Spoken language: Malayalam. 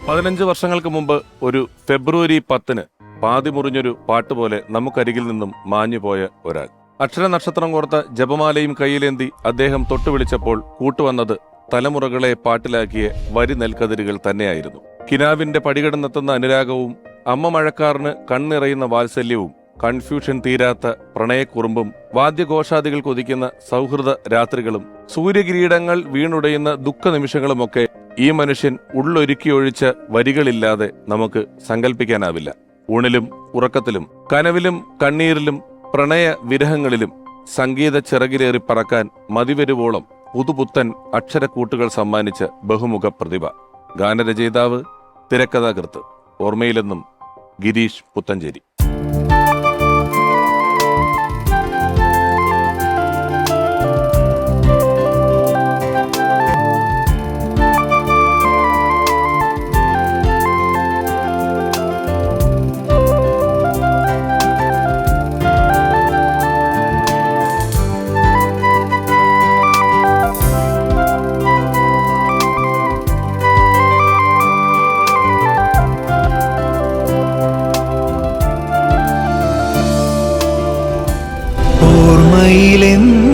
15 വർഷങ്ങൾക്ക് മുമ്പ് ഒരു ഫെബ്രുവരി 10-ന് പാതി മുറിഞ്ഞൊരു പാട്ടുപോലെ നമുക്കരികിൽ നിന്നും മാഞ്ഞുപോയ ഒരാൾ. അക്ഷരനക്ഷത്രം കോർത്ത ജപമാലയും കയ്യിലേന്തി അദ്ദേഹം തൊട്ടുവിളിച്ചപ്പോൾ കൂട്ടുവന്നത് തലമുറകളെ പാട്ടിലാക്കിയ വരി നെൽക്കതിരുകൾ തന്നെയായിരുന്നു. കിനാവിന്റെ പടികടന്നെത്തുന്ന അനുരാഗവും അമ്മ മഴക്കാറിന് കണ്ണിറയുന്ന വാത്സല്യവും കൺഫ്യൂഷൻ തീരാത്ത പ്രണയക്കുറുമ്പും വാദ്യഘോഷാദികൾ കൊതിക്കുന്ന സൗഹൃദ രാത്രികളും സൂര്യകിരീടങ്ങൾ വീണുടയുന്ന ദുഃഖ നിമിഷങ്ങളുമൊക്കെ ഈ മനുഷ്യൻ ഉള്ളൊരുക്കിയൊഴിച്ച വരികളില്ലാതെ നമുക്ക് സങ്കല്പിക്കാനാവില്ല. ഊണിലും ഉറക്കത്തിലും കനവിലും കണ്ണീരിലും പ്രണയ വിരഹങ്ങളിലും സംഗീത ചിറകിലേറി പറക്കാൻ മതിവരുവോളം പുതുപുത്തൻ അക്ഷരക്കൂട്ടുകൾ സമ്മാനിച്ച ബഹുമുഖ പ്രതിഭ, ഗാനരചയിതാവ്, തിരക്കഥാകൃത്ത്. ഓർമ്മയിലെന്നും ഗിരീഷ് പുത്തഞ്ചേരി. ഓർമ്മയിലെന്നും